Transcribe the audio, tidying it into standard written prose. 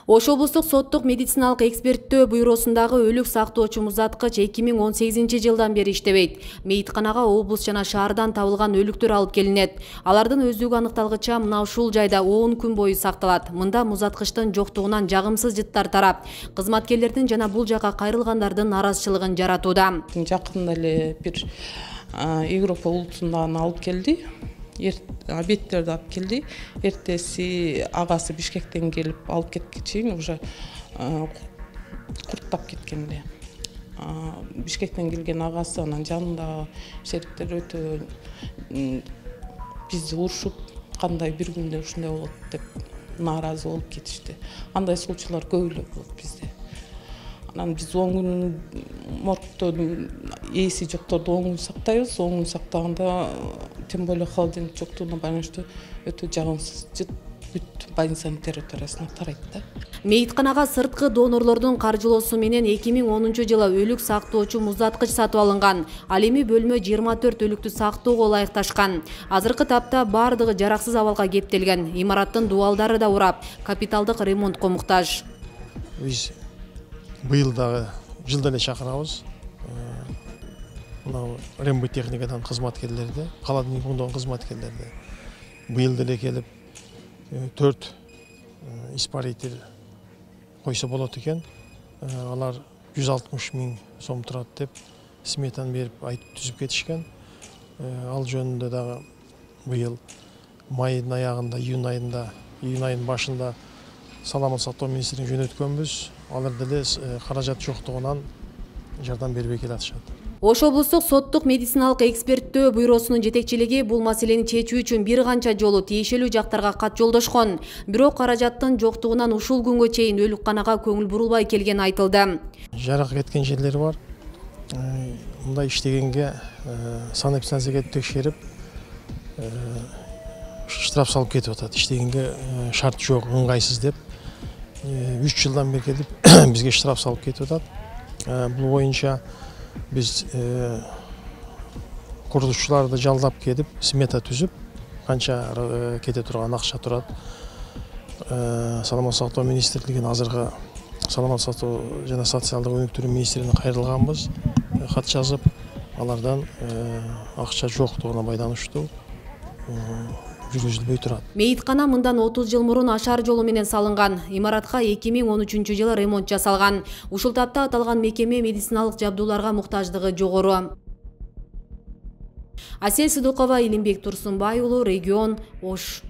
Ош облустук соттук медициналык эксперттөө буйруусундагы өлүк сактоочу музаткыч 2018 жылдан бери иштебейт. Мейитканага облус жана шаардан табылган өлүктөр алып келинет. Алардын өздүгү аныкталгыча мына ушул жайда 10 күн бою сакталат. Мында музаткычтын жоктугунан жагымсыз жыттар тарап, кызматкерлердин жана бул жака кайрылгандардын наразычылыгын жаратууда. Жакында эле бир Европа улутунан алып келди. Объекттерди алып келди. Эртеси агасы Бишкектен келип алып кеткечейин уже курттап кеткен эле. Бишкектен келген агасы анан жанында шериктер өтө бизди урушуп, кандай бир күндө ушундай болот деп нааразы болуп кетишти. Андай случайлар көп эле болот бизде. Анан биз 10 күн моргто ээси жокторду 10 күн сактайбыз. 10 күн сактаганда тем более холодильник жоктугуна байланыштуу өтө жагымсыз жыт бүт больницанын территориясына тарайт да. Мейитканага сырткы донорлордун каржылоосу менен 2010 жылы өлүк сактоочу музаткыч сатып алынган. Ал эми бөлмө 24 өлүктү сактоого ылайыкташкан. Азыркы тапта бардыгы жараксыз абалга кептелген. Имараттын дубалдары да урап, капиталдык ремонтко муктаж. Биз быйыл дагы жылда эле чакырабыз. Рембы техникадан кызматкерлерди, каладан имундагы кызматкерлерди быйыл деле келип 4 испаритель койсо болот экен. Алар 160 000 сом турат деп сметаны берип айтып түзүп кетишкен. Ал жөнүндө дагы быйыл майдын аягында, июнь айынын башында саламат сактоо министрлигине жөнөткөнбүз. Алар деле каражат жоктугунан жардам бербей келатышат. Ош облустук соттук медициналык эксперттөө бюросунун жетекчилиги бул маселени чечүү үчүн бир канча жолу тиешелүү жактарга кат жолдошкон. Бирок каражаттын жоктугунан ушул күнгө чейин өлүкканага көңүл бурулбай келгени айтылды. Жарак кеткен жерлери бар. Мындай иштегенге санэпидстанцияга текшерип штраф салып кетип атат. Иштегенге шарт жок, ыңгайсыз деп 3 жылдан бери келип бизге штраф салып кетип атат. Бул боюнча биз курулушчуларды жалдап келип, смета түзүп, канча кете турган акча турат. Саламат сактоо министрлигине азыркы саламат сактоо жана социалдык өнүктүрүү министрлигине кайрылганбыз. Кат жазып, алардан акча жоктугуна байланыштуу жүргүзүлбөй турат. Мейиткана мындан 30 жыл мурун ашар жолу менен салынган. Имаратка 2013 жылы ремонт жасалган. Ушул тапта аталган мекеме медициналык жабдууларга муктаждыгы жогору. Асель Сыдыкова, Илимбек Турсунбай уулу, Регион, Ош.